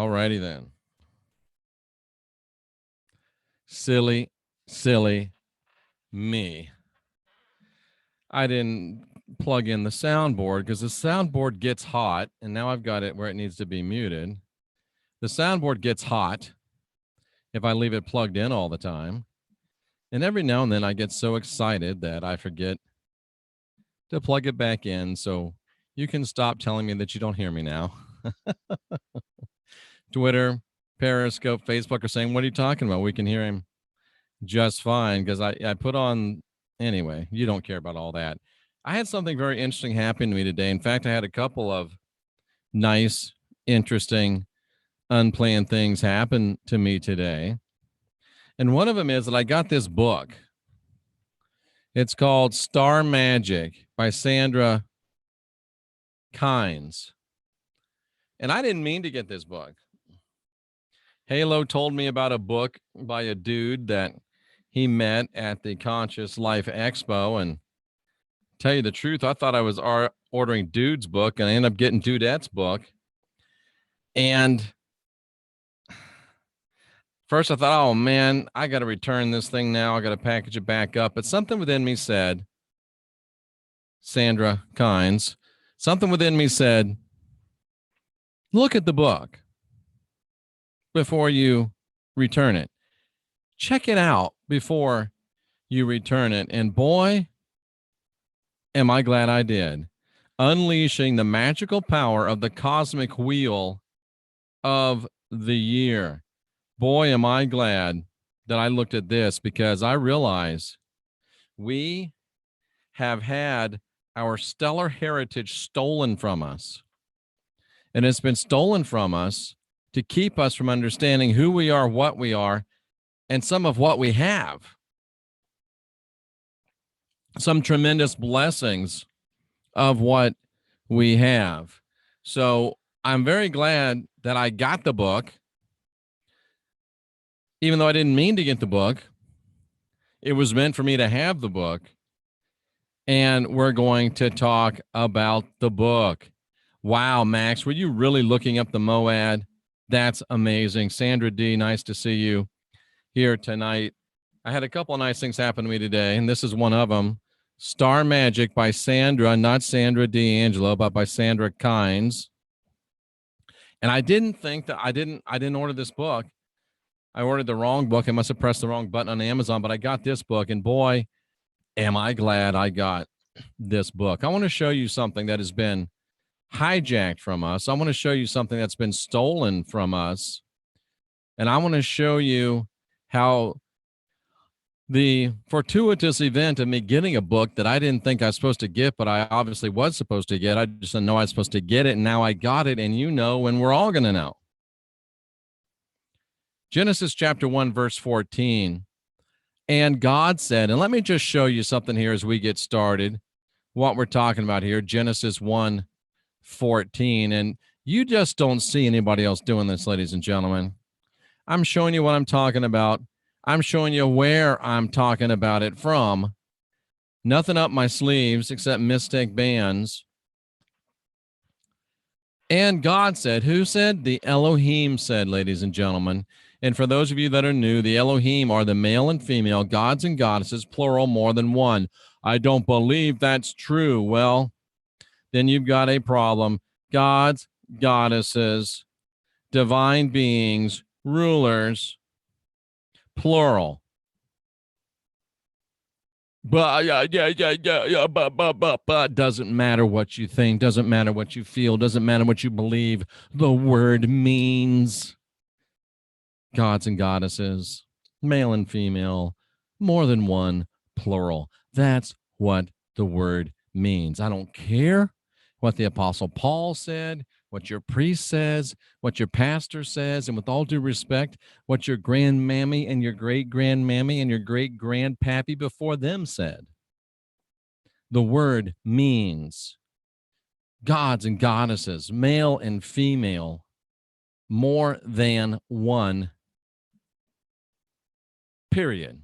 righty then. Silly me. I didn't plug in the soundboard because the soundboard gets hot, and now I've got it where it needs to be muted. The soundboard gets hot if I leave it plugged in all the time. And every now and then I get so excited that I forget to plug it back in. So you can stop telling me that you don't hear me now. Twitter, Periscope, Facebook are saying, what are you talking about? We can hear him just fine because I put on, anyway, you don't care about all that. I had something very interesting happen to me today. In fact, I had a couple of nice, interesting, unplanned things happen to me today. And one of them is that I got this book. It's called Star Magic by Sandra Kynes. And I didn't mean to get this book. Halo told me about a book by a dude that he met at the Conscious Life Expo. And tell you the truth, I thought I was ordering Dude's book, and I ended up getting Dudette's book. And first I thought, oh man, I got to return this thing now. I got to package it back up. But something within me said, Sandra Kynes, something within me said, look at the book before you return it. Check it out before you return it. And boy, am I glad I did. Unleashing the magical power of the cosmic wheel of the year. Boy, am I glad that I looked at this, because I realize we have had our stellar heritage stolen from us. And it's been stolen from us to keep us from understanding who we are, what we are, and some of what we have. Some tremendous blessings of what we have. So I'm very glad that I got the book. Even though I didn't mean to get the book, it was meant for me to have the book. And we're going to talk about the book. Wow, Max, were you really looking up the MOAD? That's amazing. Sandra D., nice to see you here tonight. I had a couple of nice things happen to me today, and this is one of them. Star Magic by Sandra, not Sandra D'Angelo, but by Sandra Kynes. And I didn't think that I didn't order this book. I ordered the wrong book. I must have pressed the wrong button on Amazon, but I got this book, and boy, am I glad I got this book. I want to show you something that has been hijacked from us. I want to show you something that's been stolen from us. And I want to show you how the fortuitous event of me getting a book that I didn't think I was supposed to get, but I obviously was supposed to get. I just didn't know I was supposed to get it, and now I got it, and you know, and we're all going to know. Genesis chapter 1, verse 14. And God said, and let me just show you something here as we get started, what we're talking about here, Genesis 1:14. And you just don't see anybody else doing this, ladies and gentlemen. I'm showing you what I'm talking about. I'm showing you where I'm talking about it from. Nothing up my sleeves except Mystic bands. And God said, who said? The Elohim said, ladies and gentlemen. And for those of you that are new, the Elohim are the male and female gods and goddesses, plural, more than one. I don't believe that's true. Well, then you've got a problem. Gods, goddesses, divine beings, rulers, plural. But doesn't matter what you think, doesn't matter what you feel, doesn't matter what you believe. The word means gods and goddesses, male and female, more than one, plural. That's what the word means. I don't care what the Apostle Paul said, what your priest says, what your pastor says, and with all due respect, what your grandmammy and your great-grandmammy and your great-grandpappy before them said. The word means gods and goddesses, male and female, more than one, period.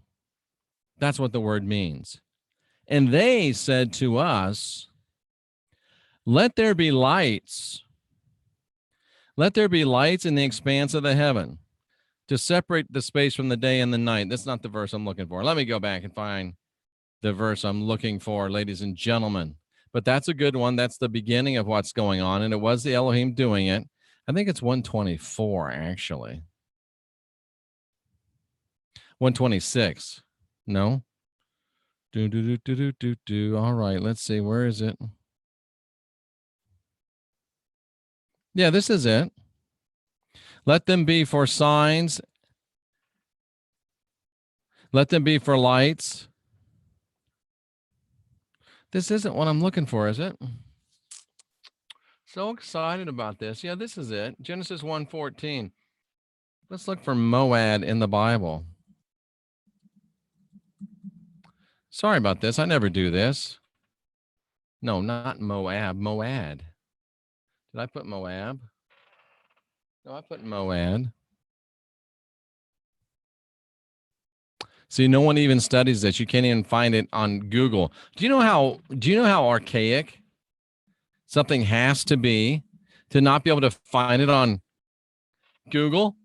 That's what the word means. And they said to us, let there be lights. Let there be lights in the expanse of the heaven to separate the space from the day and the night. That's not the verse I'm looking for. Let me go back and find the verse I'm looking for, ladies and gentlemen. But that's a good one. That's the beginning of what's going on. And it was the Elohim doing it. I think it's 124, actually. 126. No? All right, let's see. Where is it? Yeah, this is it. Let them be for signs. Let them be for lights. This isn't what I'm looking for, is it? So excited about this. Yeah, this is it. Genesis 1:14. Let's look for MOAD in the Bible. Sorry about this. I never do this. No, not Moab. MOAD. Did I put Moab? No, I put MOAD. See, no one even studies this. You can't even find it on Google. Do you know how archaic something has to be to not be able to find it on Google?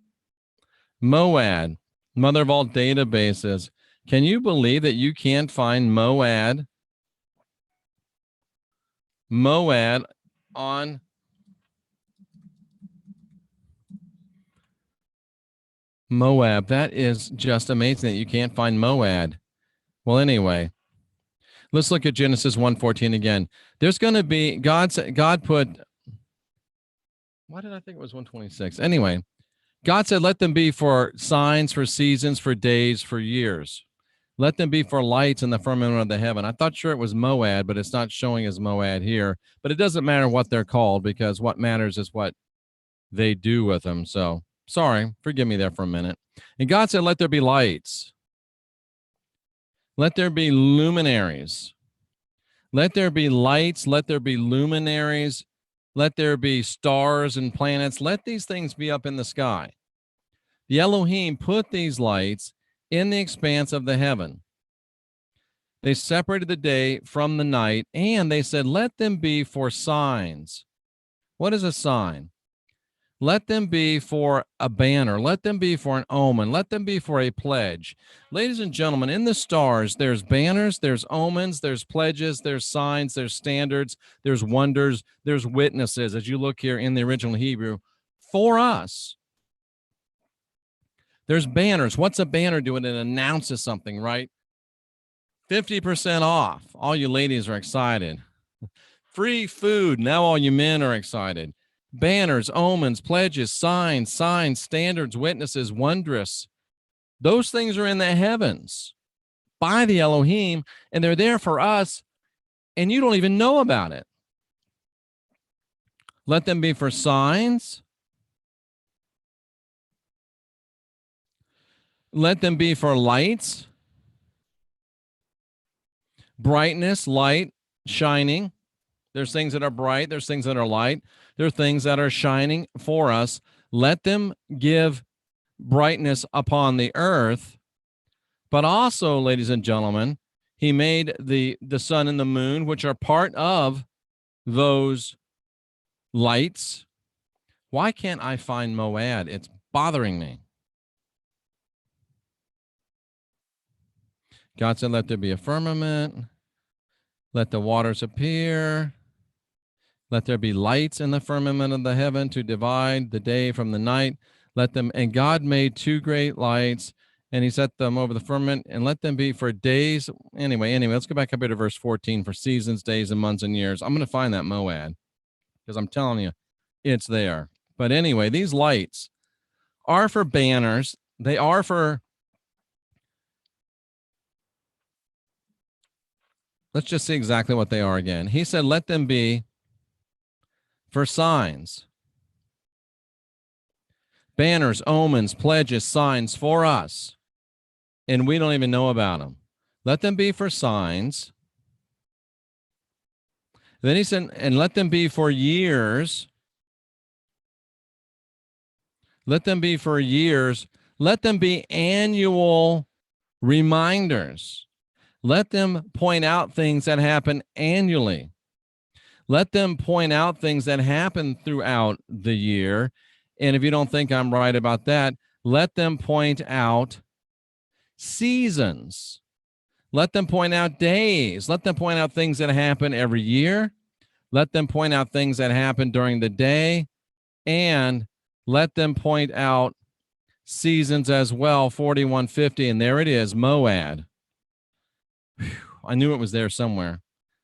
MOAD, mother of all databases. Can you believe that you can't find MOAD on Moab? That is just amazing that you can't find MOAD. Well, anyway, let's look at Genesis 1:14 again. There's going to be God put. Why did I think it was 126? Anyway, God said, "Let them be for signs, for seasons, for days, for years. Let them be for lights in the firmament of the heaven." I thought sure it was MOAD, but it's not showing as MOAD here. But it doesn't matter what they're called, because what matters is what they do with them. So sorry, forgive me there for a minute. And God said, "Let there be lights. Let there be luminaries. Let there be lights. Let there be luminaries. Let there be stars and planets. Let these things be up in the sky." The Elohim put these lights in the expanse of the heaven. They separated the day from the night, and they said, "Let them be for signs." What is a sign? Let them be for a banner. Let them be for an omen. Let them be for a pledge. Ladies and gentlemen, in the stars, there's banners, there's omens, there's pledges, there's signs, there's standards, there's wonders, there's witnesses, as you look here in the original Hebrew, for us. There's banners. What's a banner doing? It announces something, right? 50% off. All you ladies are excited. Free food. Now all you men are excited. Banners, omens, pledges, signs, standards, witnesses, wondrous. Those things are in the heavens by the Elohim, and they're there for us, and you don't even know about it. Let them be for signs. Let them be for lights. Brightness, light, shining. There's things that are bright. There's things that are light. There are things that are shining for us. Let them give brightness upon the earth. But also, ladies and gentlemen, he made the sun and the moon, which are part of those lights. Why can't I find MOAD? It's bothering me. God said, "Let there be a firmament. Let the waters appear. Let there be lights in the firmament of the heaven to divide the day from the night. Let them," and God made two great lights, and he set them over the firmament, and let them be for days. Anyway, let's go back up here to verse 14, for seasons, days, and months, and years. I'm going to find that MOAD, because I'm telling you, it's there. But anyway, these lights are for banners. They are for, let's just see exactly what they are again. He said, "Let them be for signs." Banners, omens, pledges, signs for us, and we don't even know about them. Let them be for signs. Then he said, "And let them be for years." Let them be for years. Let them be annual reminders. Let them point out things that happen annually. Let them point out things that happen throughout the year. And if you don't think I'm right about that, let them point out seasons. Let them point out days. Let them point out things that happen every year. Let them point out things that happen during the day. And let them point out seasons as well, 4150. And there it is, MOAD. Whew, I knew it was there somewhere.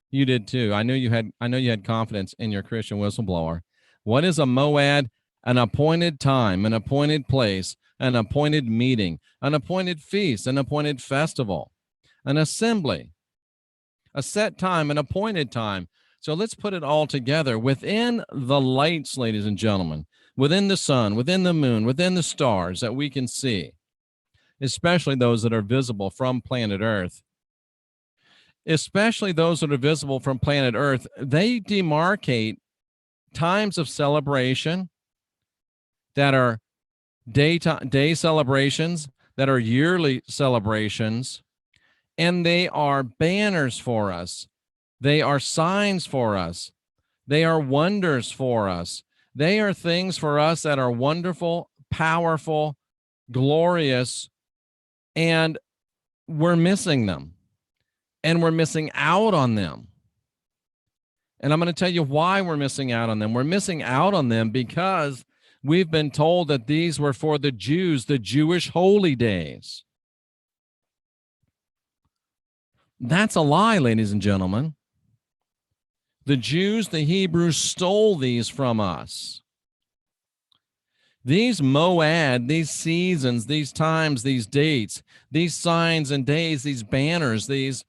You did too. I know you had confidence in your Christian whistleblower. What is a MOAD? An appointed time, an appointed place, an appointed meeting, an appointed feast, an appointed festival, an assembly, a set time, an appointed time. So let's put it all together within the lights, ladies and gentlemen, within the sun, within the moon, within the stars that we can see, especially those that are visible from planet Earth. Especially those that are visible from planet Earth, they demarcate times of celebration that are day celebrations, that are yearly celebrations, and they are banners for us. They are signs for us. They are wonders for us. They are things for us that are wonderful, powerful, glorious, and we're missing them. And we're missing out on them. And I'm going to tell you why we're missing out on them. We're missing out on them because we've been told that these were for the Jews, the Jewish holy days. That's a lie, ladies and gentlemen. The Jews, the Hebrews, stole these from us. These MOAD, these seasons, these times, these dates, these signs and days, these banners, these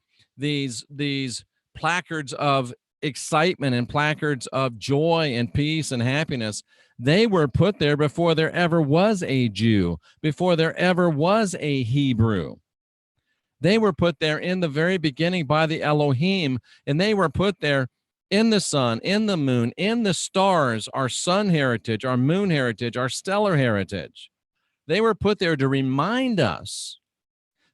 placards of excitement and placards of joy and peace and happiness, they were put there before there ever was a Jew, before there ever was a Hebrew. They were put there in the very beginning by the Elohim, and they were put there in the sun, in the moon, in the stars, our sun heritage, our moon heritage, our stellar heritage. They were put there to remind us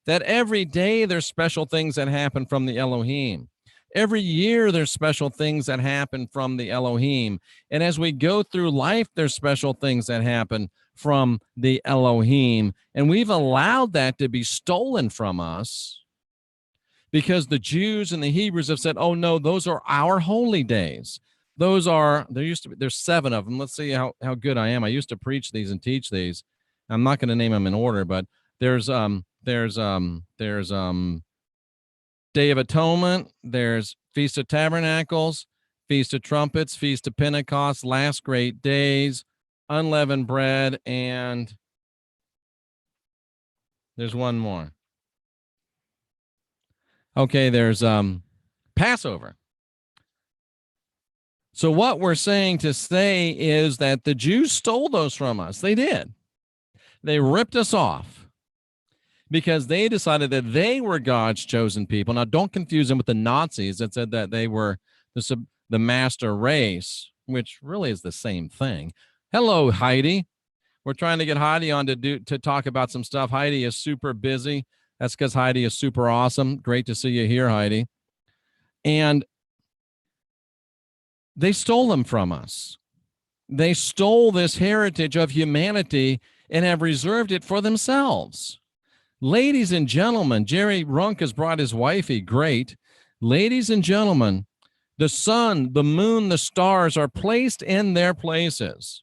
that every day there's special things that happen from the Elohim. Every year there's special things that happen from the Elohim. And as we go through life, there's special things that happen from the Elohim. And we've allowed that to be stolen from us because the Jews and the Hebrews have said, oh no, those are our holy days. There's 7 of them. Let's see how good I am. I used to preach these and teach these. I'm not going to name them in order, but there's Day of Atonement, there's Feast of Tabernacles, Feast of Trumpets, Feast of Pentecost, Last Great Days, Unleavened Bread, and there's one more. Okay, there's Passover. So what we're saying to say is that the Jews stole those from us. They did. They ripped us off because they decided that they were God's chosen people. Now, don't confuse them with the Nazis that said that they were the master race, which really is the same thing. Hello, Heidi. We're trying to get Heidi on to talk about some stuff. Heidi is super busy. That's because Heidi is super awesome. Great to see you here, Heidi. And they stole them from us. They stole this heritage of humanity and have reserved it for themselves. Ladies and gentlemen, Jerry Runk has brought his wifey. Great. Ladies and gentlemen, the sun, the moon, the stars are placed in their places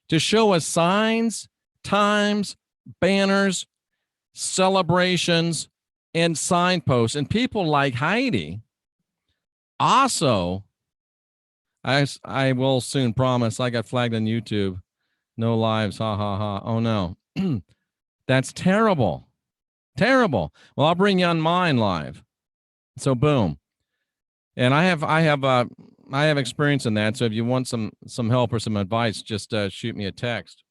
to show us signs, times, banners, celebrations, and signposts. And people like Heidi also, I will soon promise, I got flagged on YouTube. No lives, ha, ha, ha. Oh, no. That's terrible. Terrible. Well, I'll bring you on mine live. So boom. And I have experience in that. So if you want some help or some advice, just shoot me a text.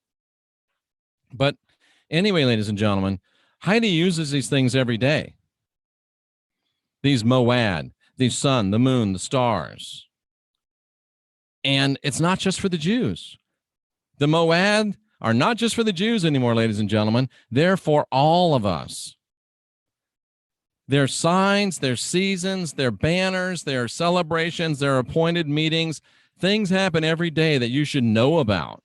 But anyway, ladies and gentlemen, Heidi uses these things every day. These MOAD, the sun, the moon, the stars. And it's not just for the Jews. The MOAD are not just for the Jews anymore, ladies and gentlemen. They're for all of us. There are signs, there are seasons, there are banners, there are celebrations, there are appointed meetings. Things happen every day that you should know about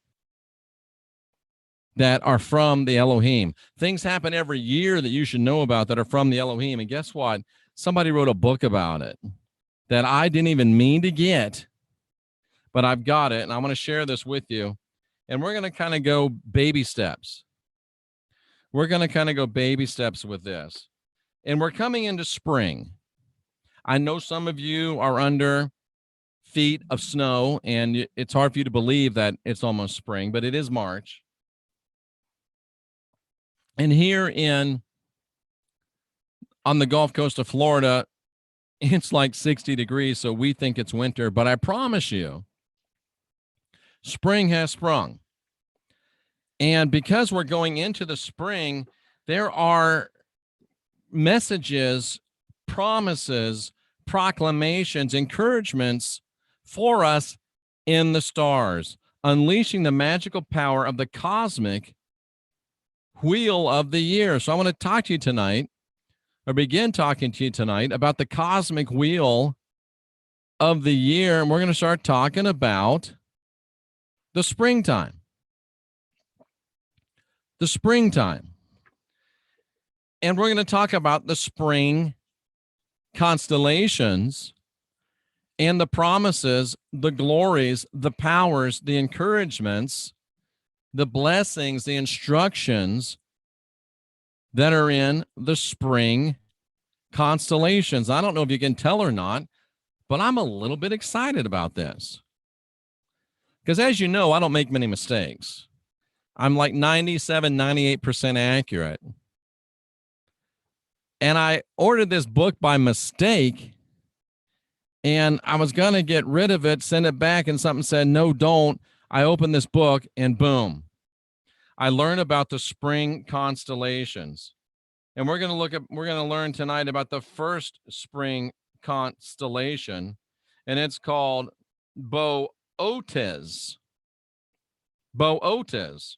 that are from the Elohim. Things happen every year that you should know about that are from the Elohim. And guess what? Somebody wrote a book about it that I didn't even mean to get, but I've got it, and I'm going to share this with you. And we're going to kind of go baby steps. We're going to kind of go baby steps with this. And we're coming into spring. I know some of you are under feet of snow, and it's hard for you to believe that it's almost spring, but it is March. And here on the Gulf Coast of Florida, it's like 60 degrees, so we think it's winter. But I promise you, spring has sprung. And because we're going into the spring, there are messages, promises, proclamations, encouragements for us in the stars, unleashing the magical power of the cosmic wheel of the year. So I want to talk to you tonight, or begin talking to you tonight, about the cosmic wheel of the year. And we're going to start talking about the springtime. The springtime. And we're going to talk about the spring constellations and the promises, the glories, the powers, the encouragements, the blessings, the instructions that are in the spring constellations. I don't know if you can tell or not, but I'm a little bit excited about this. Because as you know, I don't make many mistakes. I'm like 97, 98% accurate. And I ordered this book by mistake, and I was going to get rid of it, send it back, and something said, no, don't. I opened this book, and boom. I learned about the spring constellations. And we're going to learn tonight about the first spring constellation, and it's called Boötes. Boötes.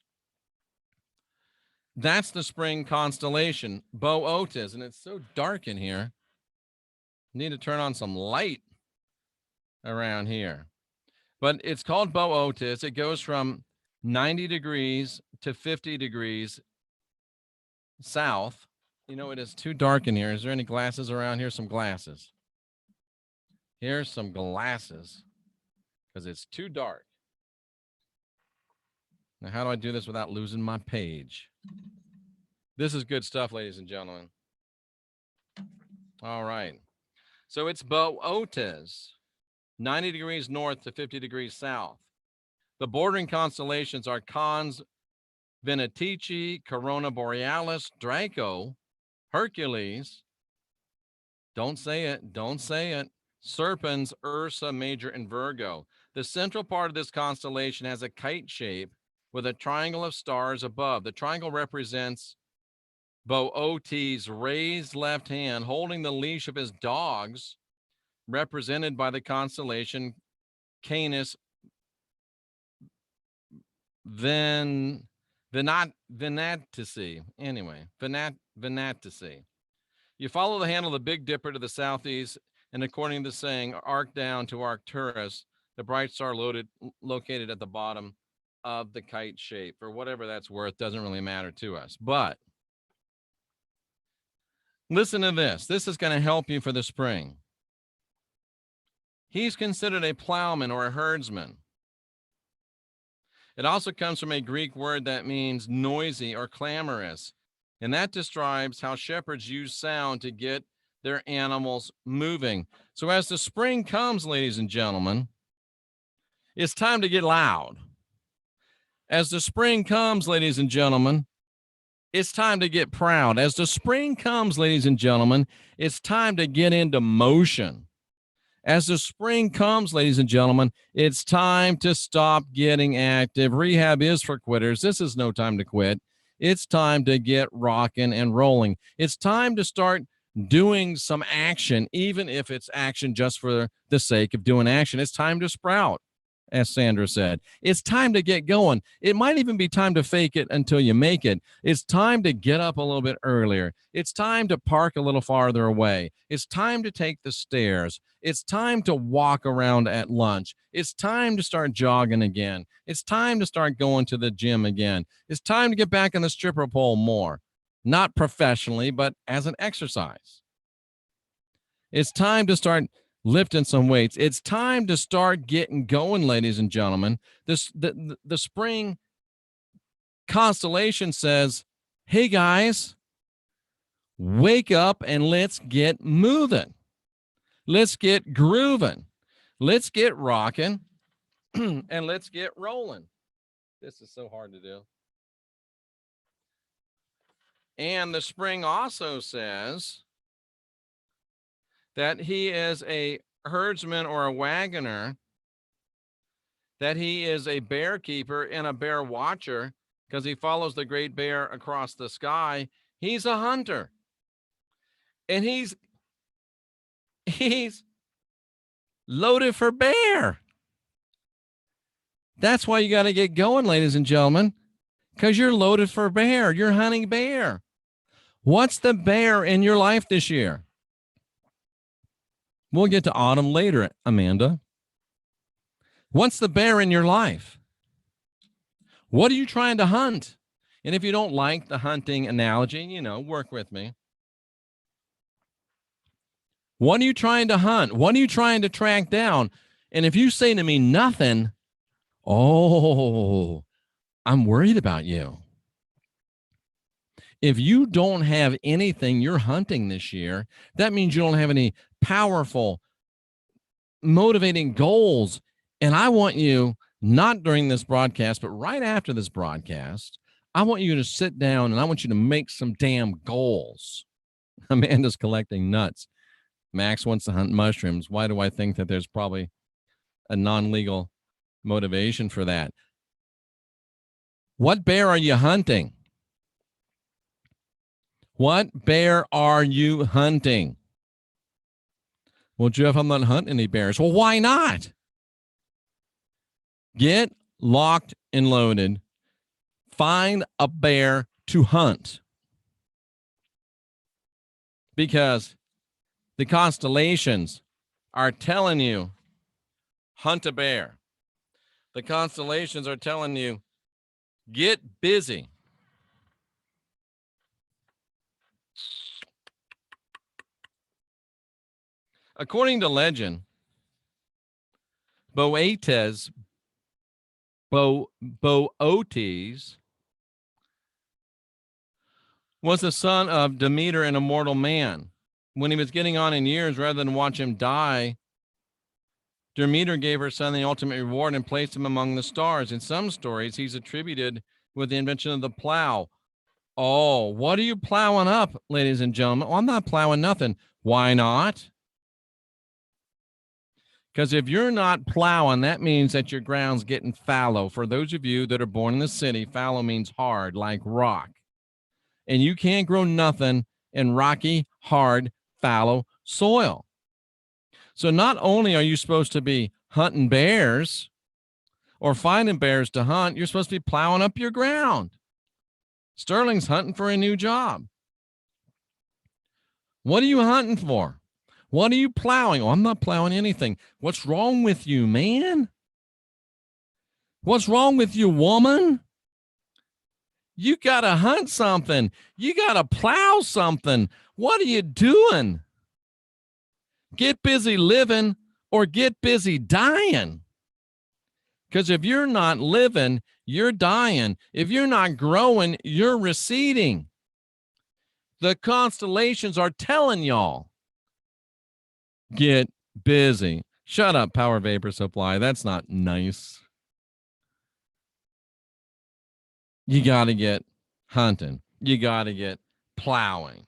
That's the spring constellation, Boötes, and it's so dark in here. Need to turn on some light around here. But it's called Boötes. It goes from 90 degrees to 50 degrees south. You know, it is too dark in here. Is there any glasses around here? Some glasses. Here's some glasses because it's too dark. Now, how do I do this without losing my page? This is good stuff, ladies and gentlemen. All right. So it's Boötes, 90 degrees north to 50 degrees south. The bordering constellations are Cons Venatici, Corona Borealis, Draco, Hercules. Don't say it. Don't say it. Serpens, Ursa Major, and Virgo. The central part of this constellation has a kite shape with a triangle of stars above. The triangle represents Boötes' raised left hand holding the leash of his dogs, represented by the constellation Canis Venatici. Anyway, Venatici. You follow the handle of the Big Dipper to the southeast, and according to the saying, arc down to Arcturus, the bright star located at the bottom of the kite shape. For whatever that's worth, doesn't really matter to us. But listen to this. This is going to help you for the spring. He's considered a plowman or a herdsman. It also comes from a Greek word that means noisy or clamorous, and that describes how shepherds use sound to get their animals moving. So as the spring comes, ladies and gentlemen, it's time to get loud. As the spring comes, ladies and gentlemen, it's time to get proud. As the spring comes, ladies and gentlemen, it's time to get into motion. As the spring comes, ladies and gentlemen, it's time to stop getting active. Rehab is for quitters. This is no time to quit. It's time to get rocking and rolling. It's time to start doing some action, even if it's action just for the sake of doing action. It's time to sprout. as Sandra said. It's time to get going. It might even be time to fake it until you make it. It's time to get up a little bit earlier. It's time to park a little farther away. It's time to take the stairs. It's time to walk around at lunch. It's time to start jogging again. It's time to start going to the gym again. It's time to get back on the stripper pole more, not professionally, but as an exercise. It's time to start lifting some weights. It's time to start getting going, ladies and gentlemen. The spring constellation says, hey guys, wake up and let's get moving. Let's get grooving. Let's get rocking and let's get rolling. This is so hard to do. And the spring also says that he is a herdsman or a wagoner, that he is a bear keeper and a bear watcher because he follows the great bear across the sky. He's a hunter. And he's loaded for bear. That's why you got to get going, ladies and gentlemen, because you're loaded for bear. You're hunting bear. What's the bear in your life this year? We'll get to autumn later, Amanda. What's the bear in your life? What are you trying to hunt? And if you don't like the hunting analogy, work with me. What are you trying to hunt? What are you trying to track down? And if you say to me nothing, oh, I'm worried about you. If you don't have anything you're hunting this year, that means you don't have any powerful, motivating goals. And I want you, not during this broadcast, but right after this broadcast, I want you to sit down and I want you to make some damn goals. Amanda's collecting nuts. Max wants to hunt mushrooms. Why do I think that there's probably a non-legal motivation for that? What bear are you hunting? What bear are you hunting? Well, Jeff, I'm not hunting any bears. Well, why not? Get locked and loaded. Find a bear to hunt. Because the constellations are telling you, hunt a bear. The constellations are telling you, get busy. According to legend, Boetes was the son of Demeter, an immortal man. When he was getting on in years, rather than watch him die, Demeter gave her son the ultimate reward and placed him among the stars. In some stories, he's attributed with the invention of the plow. Oh, what are you plowing up, ladies and gentlemen? Well, I'm not plowing nothing. Why not? Because if you're not plowing, that means that your ground's getting fallow. For those of you that are born in the city, fallow means hard, like rock. And you can't grow nothing in rocky, hard, fallow soil. So not only are you supposed to be hunting bears or finding bears to hunt, you're supposed to be plowing up your ground. Sterling's hunting for a new job. What are you hunting for? What are you plowing? Oh, I'm not plowing anything. What's wrong with you, man? What's wrong with you, woman? You got to hunt something. You got to plow something. What are you doing? Get busy living or get busy dying. Because if you're not living, you're dying. If you're not growing, you're receding. The constellations are telling y'all, get busy. Shut up, Power Vapor Supply. That's not nice. You got to get hunting. You got to get plowing.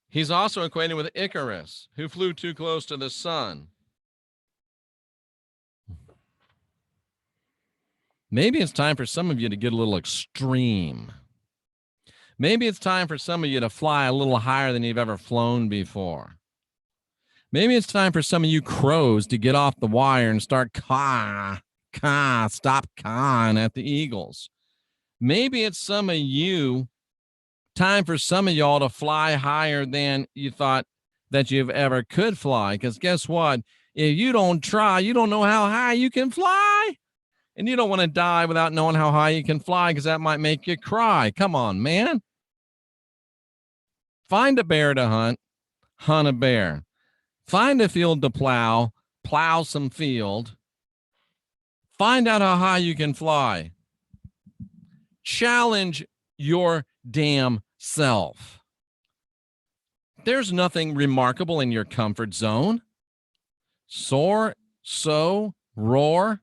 He's also acquainted with Icarus, who flew too close to the sun. Maybe it's time for some of you to get a little extreme. Maybe it's time for some of you to fly a little higher than you've ever flown before. Maybe it's time for some of you crows to get off the wire and start stop cawing at the eagles. Maybe it's time for some of y'all to fly higher than you thought that you've ever could fly. Because guess what? If you don't try, you don't know how high you can fly. And you don't want to die without knowing how high you can fly, because that might make you cry. Come on, man. Find a bear to hunt a bear. Find a field to plow some field. Find out how high you can fly. Challenge your damn self. There's nothing remarkable in your comfort zone. Soar, sow, roar.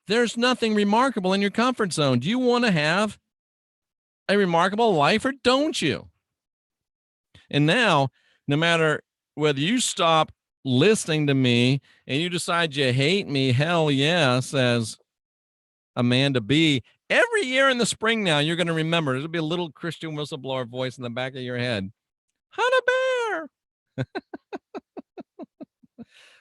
There's nothing remarkable in your comfort zone. Do you want to have a remarkable life or don't you? And now, no matter whether you stop listening to me and you decide you hate me, hell yeah, says Amanda B. Every year in the spring now, you're going to remember, there'll be a little Christian whistleblower voice in the back of your head. Hunt a bear.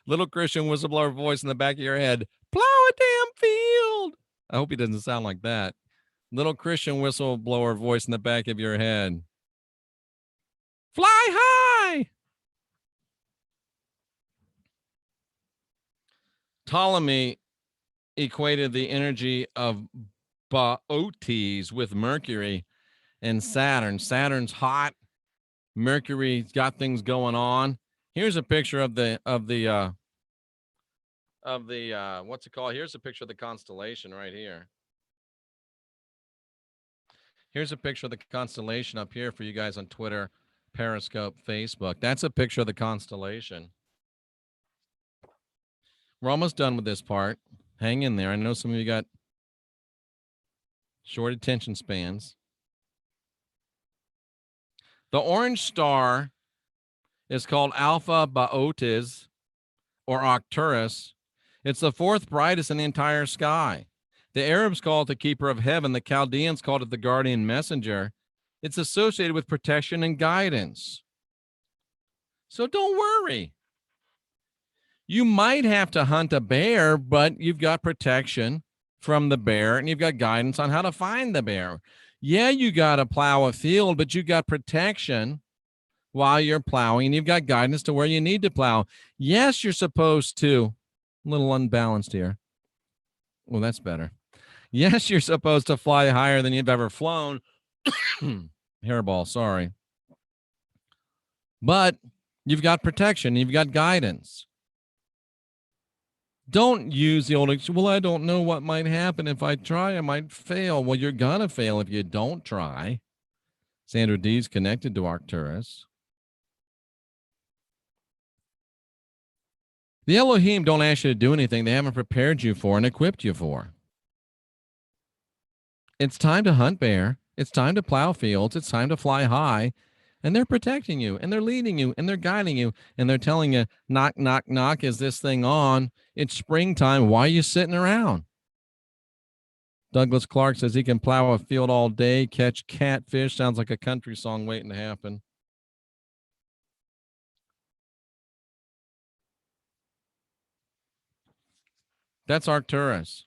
Little Christian whistleblower voice in the back of your head. Plow a damn field. I hope he doesn't sound like that. Little Christian whistleblower voice in the back of your head. Fly high. Ptolemy equated the energy of Bootes with Mercury and Saturn. Saturn's hot. Mercury's got things going on. Here's a picture of the what's it called? Here's a picture of the constellation right here. Here's a picture of the constellation up here for you guys on Twitter, Periscope, Facebook. That's a picture of the constellation. We're almost done with this part. Hang in there. I know some of you got short attention spans. The orange star is called Alpha Bootes or Arcturus. It's the fourth brightest in the entire sky. The Arabs call it the keeper of heaven. The Chaldeans called it the guardian messenger. It's associated with protection and guidance. So don't worry. You might have to hunt a bear, but you've got protection from the bear and you've got guidance on how to find the bear. Yeah, you got to plow a field, but you got protection while you're plowing and you've got guidance to where you need to plow. Yes, you're supposed to, a little unbalanced here. Well, that's better. Yes, you're supposed to fly higher than you've ever flown. Hairball, sorry. But you've got protection, you've got guidance. Don't use the old, well, I don't know what might happen. If I try, I might fail. Well, you're going to fail if you don't try. Sandra D's connected to Arcturus. The Elohim don't ask you to do anything they haven't prepared you for and equipped you for. It's time to hunt bear. It's time to plow fields. It's time to fly high. And they're protecting you, and they're leading you, and they're guiding you, and they're telling you, knock, knock, knock, is this thing on? It's springtime. Why are you sitting around? Douglas Clark says he can plow a field all day, catch catfish. Sounds like a country song waiting to happen. That's Arcturus,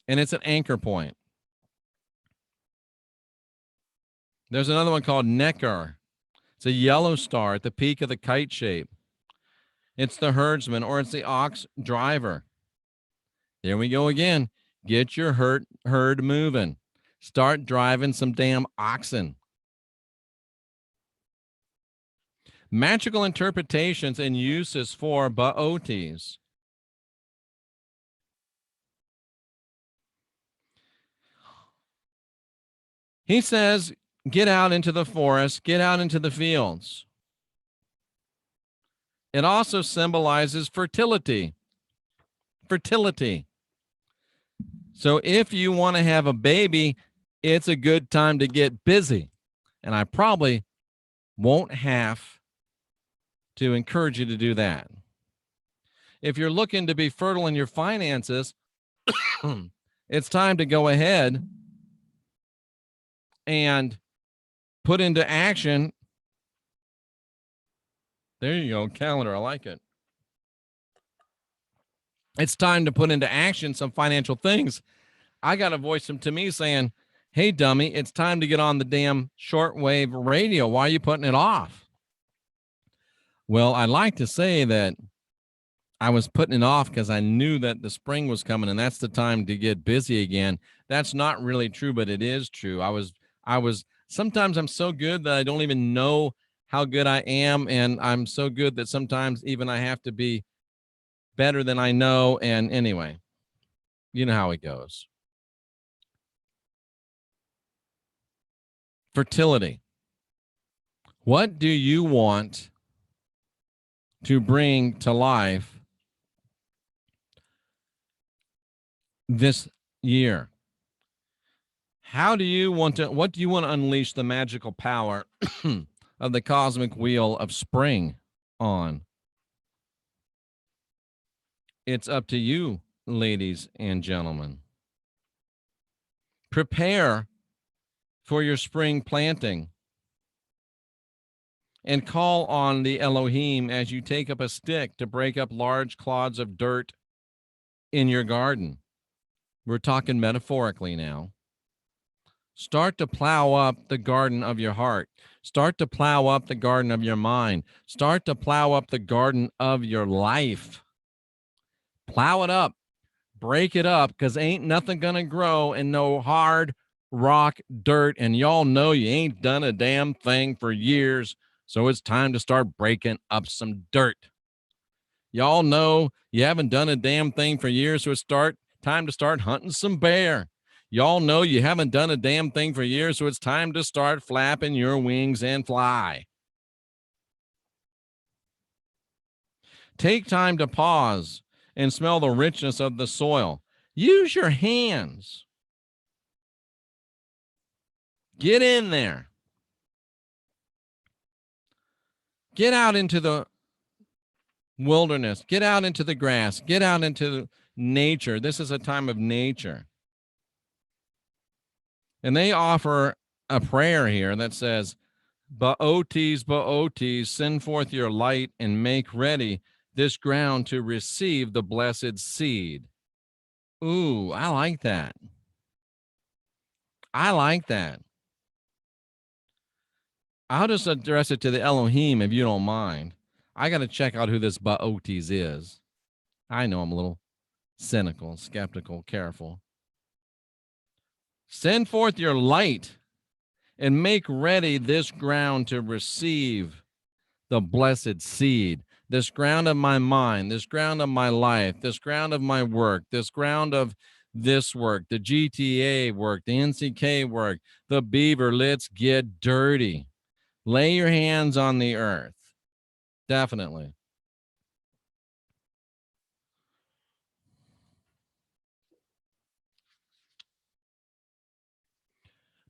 and it's an anchor point. There's another one called Neckar. It's a yellow star at the peak of the kite shape. It's the herdsman, or it's the ox driver. There we go again. Get your herd moving. Start driving some damn oxen. Magical interpretations and uses for Bootes. He says, get out into the forest, get out into the fields. It also symbolizes fertility. Fertility. So if you want to have a baby, it's a good time to get busy. And I probably won't have to encourage you to do that. If you're looking to be fertile in your finances, it's time to go ahead and put into action. There you go, calendar. I like it. It's time to put into action some financial things. I got a voice to me saying, hey, dummy, it's time to get on the damn shortwave radio. Why are you putting it off? Well, I'd like to say that I was putting it off because I knew that the spring was coming and that's the time to get busy again. That's not really true, but it is true. Sometimes I'm so good that I don't even know how good I am. And I'm so good that sometimes even I have to be better than I know. And anyway, you know how it goes. Fertility. What do you want to bring to life this year? What do you want to unleash the magical power of the cosmic wheel of spring on? It's up to you, ladies and gentlemen. Prepare for your spring planting and call on the Elohim as you take up a stick to break up large clods of dirt in your garden. We're talking metaphorically now. Start to plow up the garden of your heart. Start to plow up the garden of your mind. Start to plow up the garden of your life. Plow it up. Break it up, because ain't nothing going to grow in no hard rock dirt. And y'all know you ain't done a damn thing for years. So it's time to start breaking up some dirt. Y'all know you haven't done a damn thing for years. So it's time to start hunting some bear. Y'all know you haven't done a damn thing for years. So it's time to start flapping your wings and fly. Take time to pause and smell the richness of the soil. Use your hands. Get in there. Get out into the wilderness. Get out into the grass. Get out into nature. This is a time of nature. And they offer a prayer here that says, Ba'otes, Ba'otes, send forth your light and make ready this ground to receive the blessed seed. Ooh, I like that. I like that. I'll just address it to the Elohim if you don't mind. I got to check out who this Ba'otes is. I know I'm a little cynical, skeptical, careful. Send forth your light and make ready this ground to receive the blessed seed. This ground of my mind, this ground of my life, this ground of my work, this ground of this work, the GTA work, the NCK work, the beaver. Let's get dirty. Lay your hands on the earth. Definitely.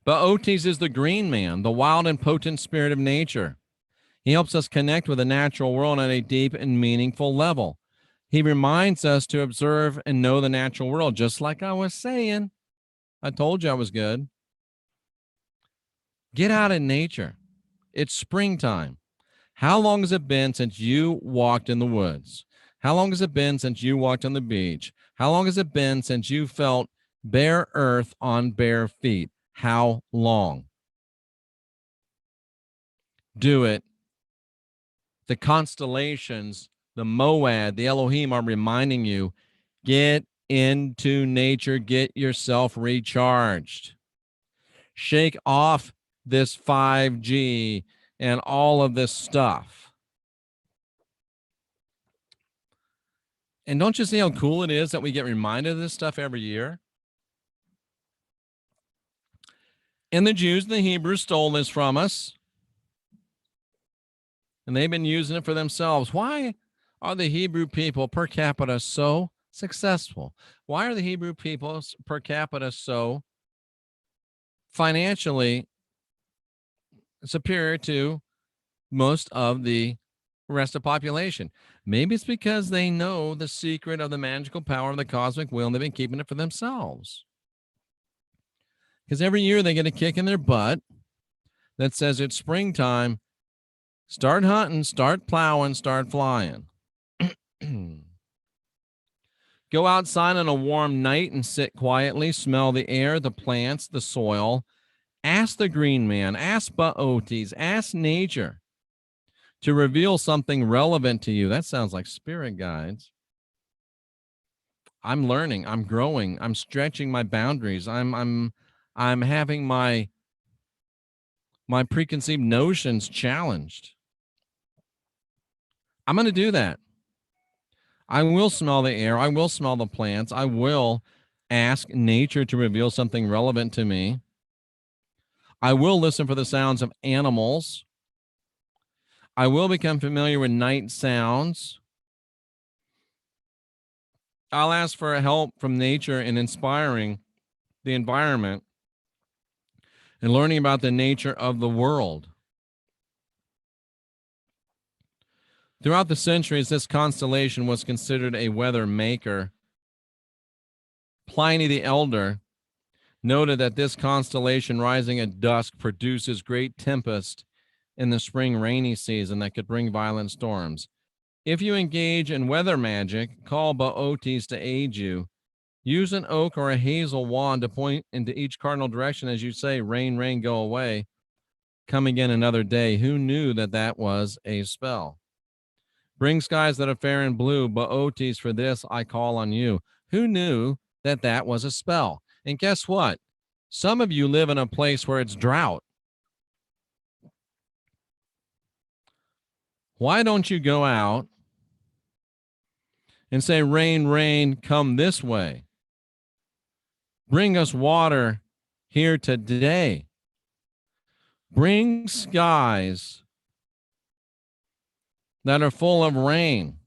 Ba'otes is the green man, the wild and potent spirit of nature. He helps us connect with the natural world at a deep and meaningful level. He reminds us to observe and know the natural world, just like I was saying. I told you I was good. Get out in nature. It's springtime. How long has it been since you walked in the woods? How long has it been since you walked on the beach? How long has it been since you felt bare earth on bare feet? How long? Do it. The constellations, the MOAD, the Elohim are reminding you, get into nature, get yourself recharged. Shake off this 5G and all of this stuff. And don't you see how cool it is that we get reminded of this stuff every year? And the Jews and the Hebrews stole this from us. And they've been using it for themselves. Why are the Hebrew people per capita so successful? Why are the Hebrew people per capita so financially superior to most of the rest of the population? Maybe it's because they know the secret of the magical power of the cosmic wheel and they've been keeping it for themselves. Because every year they get a kick in their butt that says it's springtime. Start hunting, start plowing, start flying. Go outside on a warm night and sit quietly, smell the air, the plants, the soil. Ask the green man, ask Baotis, ask nature to reveal something relevant to you. That sounds like spirit guides. I'm learning, I'm growing, I'm stretching my boundaries. I'm having my preconceived notions challenged. I'm going to do that. I will smell the air. I will smell the plants. I will ask nature to reveal something relevant to me. I will listen for the sounds of animals. I will become familiar with night sounds. I'll ask for help from nature in inspiring the environment and learning about the nature of the world. Throughout the centuries, this constellation was considered a weather maker. Pliny the Elder noted that this constellation rising at dusk produces great tempest in the spring rainy season that could bring violent storms. If you engage in weather magic, call Baotis to aid you. Use an oak or a hazel wand to point into each cardinal direction as you say, rain, rain, go away. Come again another day. Who knew that that was a spell? Bring skies that are fair and blue. Baotis, for this I call on you. Who knew that that was a spell? And guess what? Some of you live in a place where it's drought. Why don't you go out and say, rain, rain, come this way? Bring us water here today. Bring skies that are full of rain.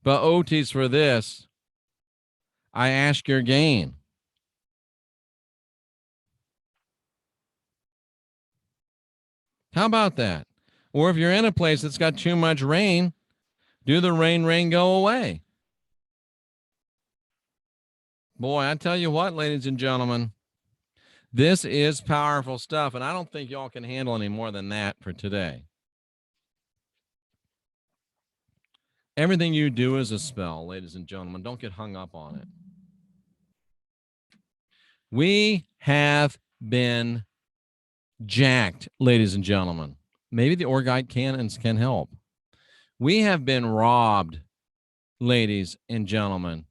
Baotis, for this I ask your gain. How about that? Or if you're in a place that's got too much rain, do the rain, rain, go away. Boy, I tell you what, ladies and gentlemen, this is powerful stuff, and I don't think y'all can handle any more than that for today. Everything you do is a spell, ladies and gentlemen. Don't get hung up on it. We have been jacked, ladies and gentlemen. Maybe the Orgite can help. We have been robbed, ladies and gentlemen.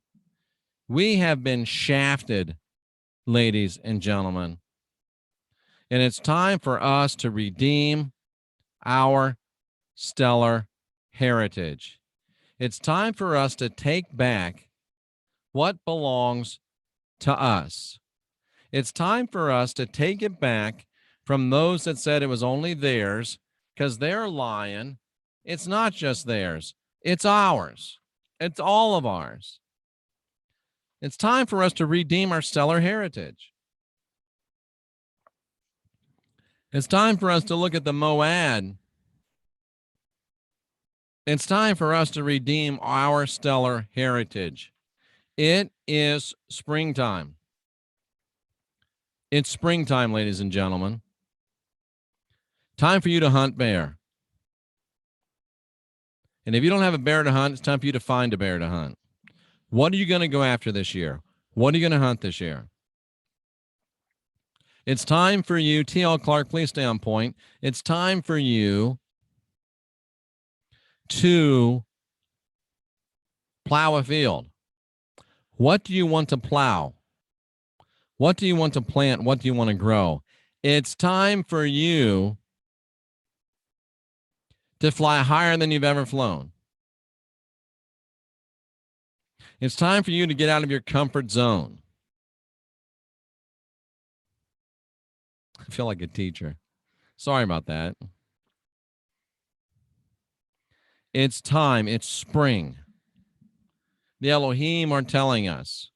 We have been shafted, ladies and gentlemen. And it's time for us to redeem our stellar heritage. It's time for us to take back what belongs to us. It's time for us to take it back from those that said it was only theirs, because they're lying. It's not just theirs. It's ours. It's all of ours. It's time for us to redeem our stellar heritage. It's time for us to look at the MOAD. It's time for us to redeem our stellar heritage. It is springtime. It's springtime, ladies and gentlemen. Time for you to hunt bear. And if you don't have a bear to hunt, it's time for you to find a bear to hunt. What are you going to go after this year? What are you going to hunt this year? It's time for you, T.L. Clark, please stay on point. It's time for you to plow a field. What do you want to plow? What do you want to plant? What do you want to grow? It's time for you to fly higher than you've ever flown. It's time for you to get out of your comfort zone. I feel like a teacher. Sorry about that. It's time. It's spring. The Elohim are telling us.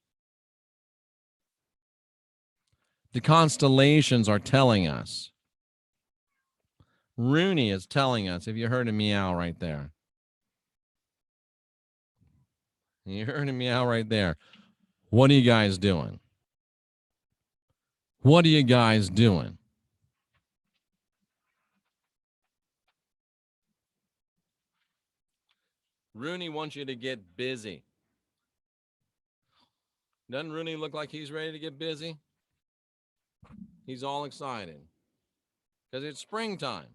The constellations are telling us. Rooney is telling us, if you heard a meow right there. You heard a meow right there. What are you guys doing? What are you guys doing? Rooney wants you to get busy. Doesn't Rooney look like he's ready to get busy? He's all excited because it's springtime.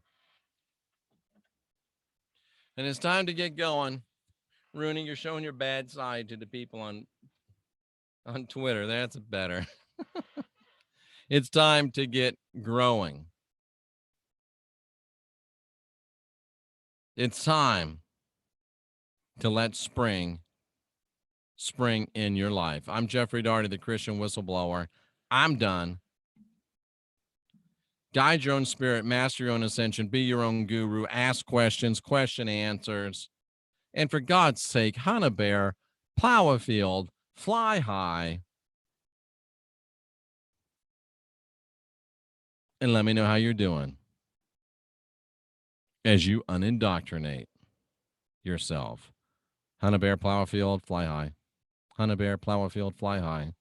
And it's time to get going. Rooney, you're showing your bad side to the people on Twitter. That's better. It's time to get growing. It's time to let spring in your life. I'm Jeffrey Daugherty, the Christian Whistleblower. I'm done. Guide your own spirit, master your own ascension, be your own guru, ask questions, question answers. And for God's sake, hunt a bear, plow a field, fly high, and let me know how you're doing as you unindoctrinate yourself. Hunt a bear, plow a field, fly high. Hunt a bear, plow a field, fly high.